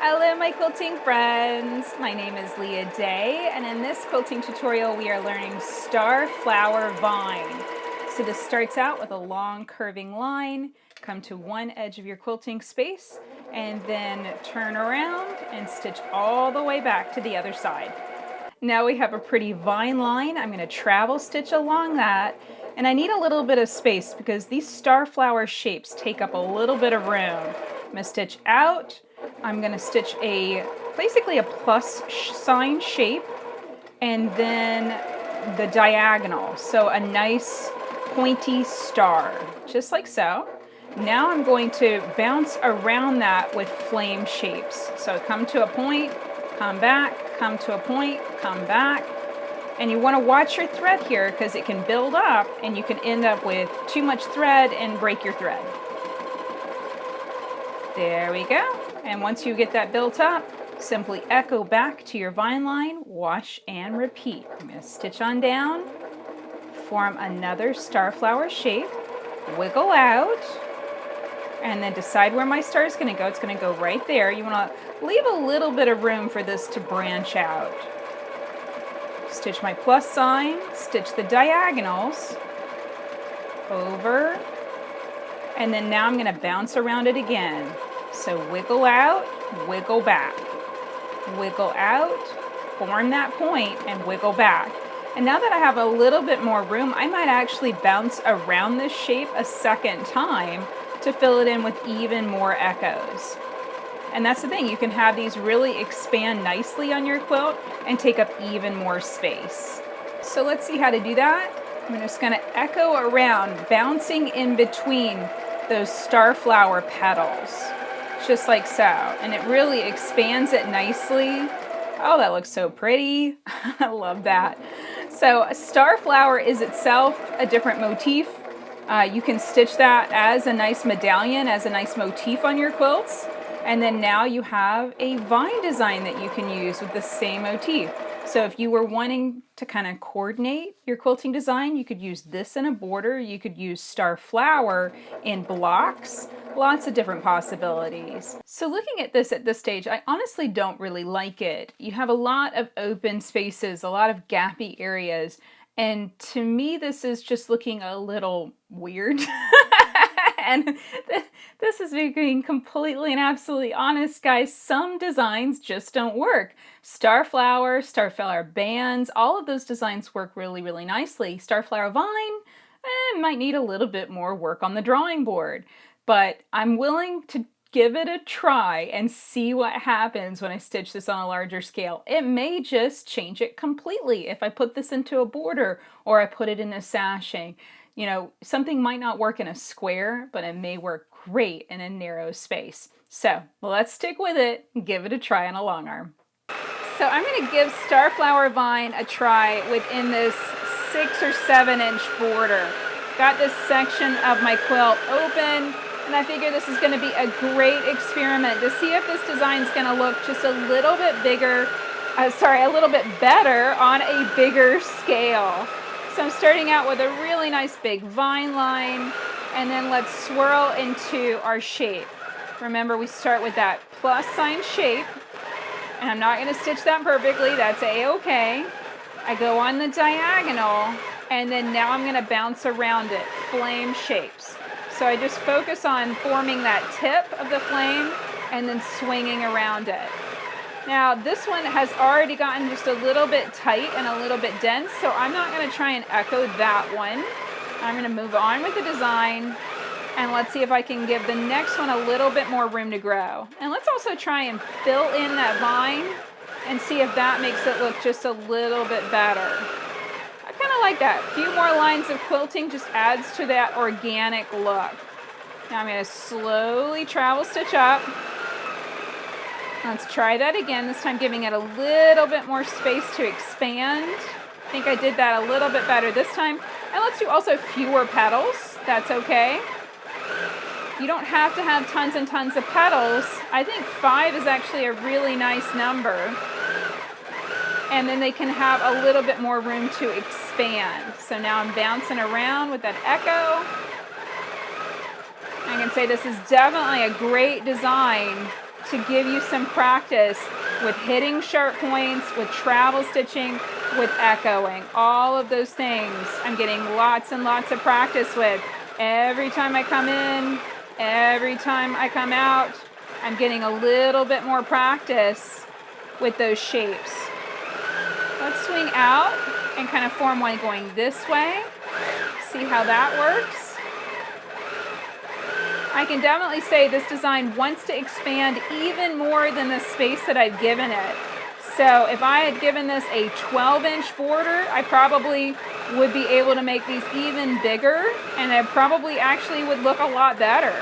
Hello my quilting friends, my name is Leah Day, and in this quilting tutorial we are learning Starflower Vine. So this starts out with a long curving line, come to one edge of your quilting space, and then turn around and stitch all the way back to the other side. Now we have a pretty vine line. I'm going to travel stitch along that, and I need a little bit of space because these starflower shapes take up a little bit of room. I'm going to stitch out. I'm going to stitch basically a plus sign shape and then the diagonal. So a nice pointy star, just like so. Now I'm going to bounce around that with flame shapes. So come to a point, come back, come to a point, come back. And you want to watch your thread here because it can build up and you can end up with too much thread and break your thread. There we go. And once you get that built up, simply echo back to your vine line, wash and repeat. I'm going to stitch on down, form another starflower shape, wiggle out, and then decide where my star is going to go. It's going to go right there. You want to leave a little bit of room for this to branch out. Stitch my plus sign, stitch the diagonals, over, and then now I'm going to bounce around it again. So wiggle out, wiggle back, wiggle out, form that point, and wiggle back. And now that I have a little bit more room, I might actually bounce around this shape a second time to fill it in with even more echoes. And that's the thing, you can have these really expand nicely on your quilt and take up even more space. So let's see how to do that. I'm just going to echo around, bouncing in between those starflower petals, just like so. And it really expands it nicely. Oh, that looks so pretty. I love that. So a starflower is itself a different motif. You can stitch that as a nice medallion, as a nice motif on your quilts. And then now you have a vine design that you can use with the same motif. So if you were wanting to kind of coordinate your quilting design, you could use this in a border, you could use starflower in blocks, lots of different possibilities. So looking at this stage, I honestly don't really like it. You have a lot of open spaces, a lot of gappy areas, and to me this is just looking a little weird. And this is me being completely and absolutely honest, guys. Some designs just don't work. Starflower bands, all of those designs work really, really nicely. Starflower Vine might need a little bit more work on the drawing board. But I'm willing to give it a try and see what happens when I stitch this on a larger scale. It may just change it completely if I put this into a border or I put it in a sashing. You know, something might not work in a square, but it may work great in a narrow space. So let's stick with it and give it a try on a long arm. So I'm going to give Starflower Vine a try within this 6 or 7 inch border. Got this section of my quilt open, and I figure this is going to be a great experiment to see if this design is going to look just a little bit bigger, a little bit better on a bigger scale. So I'm starting out with a really nice big vine line, and then let's swirl into our shape. Remember, we start with that plus sign shape, and I'm not going to stitch that perfectly, that's a-okay. I go on the diagonal, and then now I'm going to bounce around it, flame shapes. So I just focus on forming that tip of the flame and then swinging around it. Now this one has already gotten just a little bit tight and a little bit dense, so I'm not going to try and echo that one. I'm going to move on with the design, and let's see if I can give the next one a little bit more room to grow. And let's also try and fill in that vine and see if that makes it look just a little bit better. I kind of like that. A few more lines of quilting just adds to that organic look. Now I'm going to slowly travel stitch up. Let's try that again, this time giving it a little bit more space to expand. I think I did that a little bit better this time. And let's do also fewer petals, that's okay. You don't have to have tons and tons of petals. I think 5 is actually a really nice number. And then they can have a little bit more room to expand. So now I'm bouncing around with that echo. I can say this is definitely a great design to give you some practice with hitting sharp points, with travel stitching, with echoing. All of those things I'm getting lots and lots of practice with. Every time I come in, every time I come out, I'm getting a little bit more practice with those shapes. Let's swing out and kind of form one going this way. See how that works. I can definitely say this design wants to expand even more than the space that I've given it. So if I had given this a 12-inch border, I probably would be able to make these even bigger, and it probably actually would look a lot better.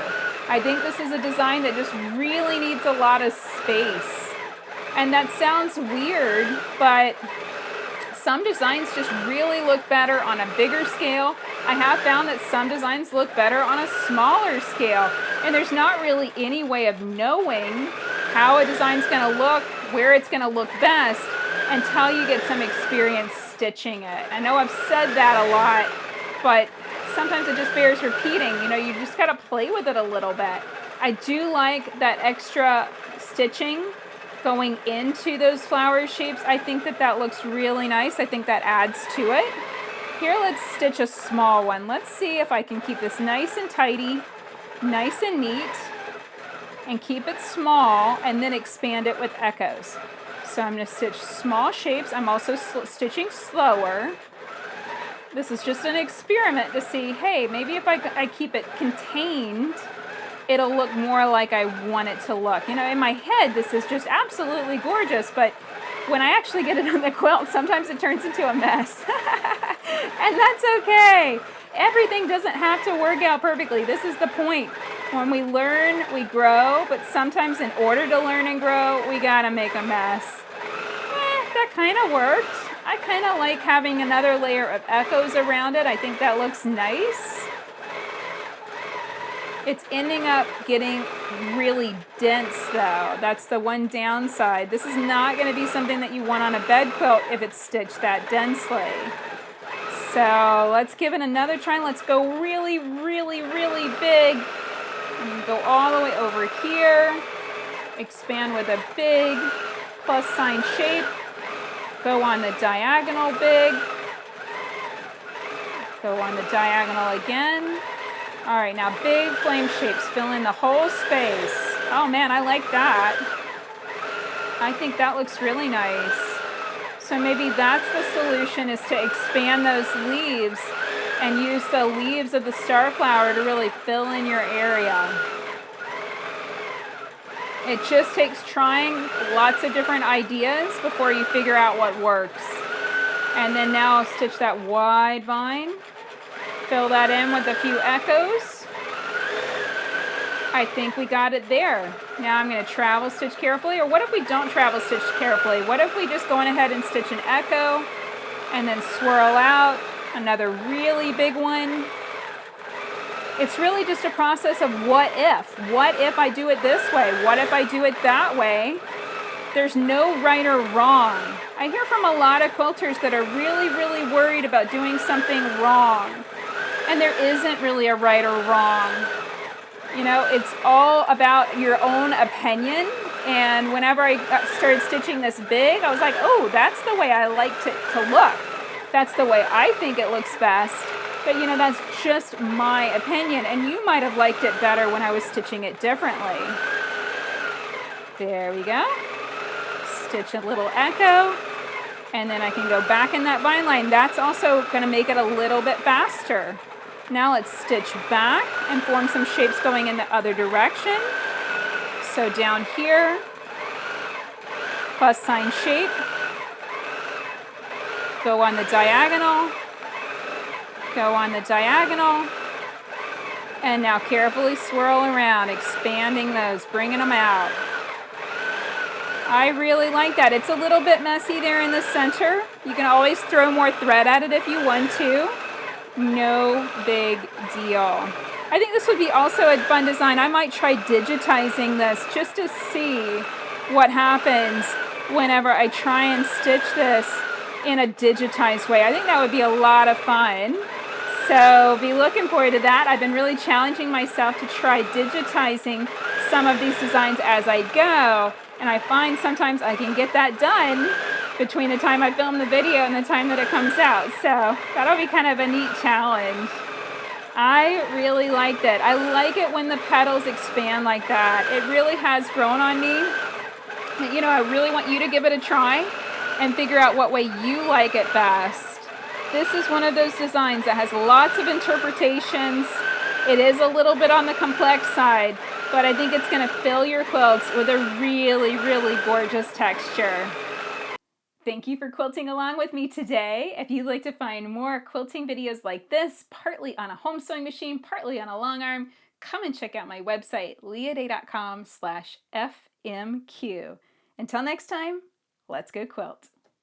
I think this is a design that just really needs a lot of space. And that sounds weird, but some designs just really look better on a bigger scale. I have found that some designs look better on a smaller scale, and there's not really any way of knowing how a design's going to look, where it's going to look best, until you get some experience stitching it. I know I've said that a lot, but sometimes it just bears repeating. You know, you just got to play with it a little bit. I do like that extra stitching going into those flower shapes. I think that that looks really nice. I think that adds to it. Here, let's stitch a small one. Let's see if I can keep this nice and tidy, nice and neat, and keep it small, and then expand it with echoes. So I'm going to stitch small shapes. I'm also stitching slower. This is just an experiment to see, hey, maybe if I keep it contained, it'll look more like I want it to look. You know, in my head, this is just absolutely gorgeous, but when I actually get it on the quilt, sometimes it turns into a mess. And that's okay. Everything doesn't have to work out perfectly. This is the point. When we learn, we grow, but sometimes in order to learn and grow, we gotta make a mess. That kind of worked. I kind of like having another layer of echoes around it. I think that looks nice. It's ending up getting really dense though. That's the one downside. This is not going to be something that you want on a bed quilt if it's stitched that densely. So let's give it another try. Let's go really, really, really big. And go all the way over here. Expand with a big plus sign shape. Go on the diagonal big. Go on the diagonal again. All right, now big flame shapes, fill in the whole space. Oh man, I like that. I think that looks really nice. So maybe that's the solution, is to expand those leaves and use the leaves of the starflower to really fill in your area. It just takes trying lots of different ideas before you figure out what works. And then now I'll stitch that wide vine. Fill that in with a few echoes. I think we got it there. Now I'm going to travel stitch carefully. Or what if we don't travel stitch carefully? What if we just go on ahead and stitch an echo and then swirl out another really big one? It's really just a process of what if. What if I do it this way? What if I do it that way? There's no right or wrong. I hear from a lot of quilters that are really, really worried about doing something wrong. And there isn't really a right or wrong. You know, it's all about your own opinion. And whenever I started stitching this big, I was like, oh, that's the way I like it to look. That's the way I think it looks best. But you know, that's just my opinion. And you might have liked it better when I was stitching it differently. There we go. Stitch a little echo. And then I can go back in that vine line. That's also going to make it a little bit faster. Now let's stitch back and form some shapes going in the other direction. So down here, plus sign shape. Go on the diagonal. Go on the diagonal. And now carefully swirl around, expanding those, bringing them out. I really like that. It's a little bit messy there in the center. You can always throw more thread at it if you want to. No big deal. I think this would be also a fun design. I might try digitizing this just to see what happens whenever I try and stitch this in a digitized way. I think that would be a lot of fun. So be looking forward to that. I've been really challenging myself to try digitizing some of these designs as I go, and I find sometimes I can get that done between the time I film the video and the time that it comes out. So that'll be kind of a neat challenge. I really like that. I like it when the petals expand like that. It really has grown on me. You know, I really want you to give it a try and figure out what way you like it best. This is one of those designs that has lots of interpretations. It is a little bit on the complex side, but I think it's going to fill your quilts with a really, really gorgeous texture. Thank you for quilting along with me today. If you'd like to find more quilting videos like this, partly on a home sewing machine, partly on a long arm, come and check out my website, leahday.com/FMQ. Until next time, let's go quilt.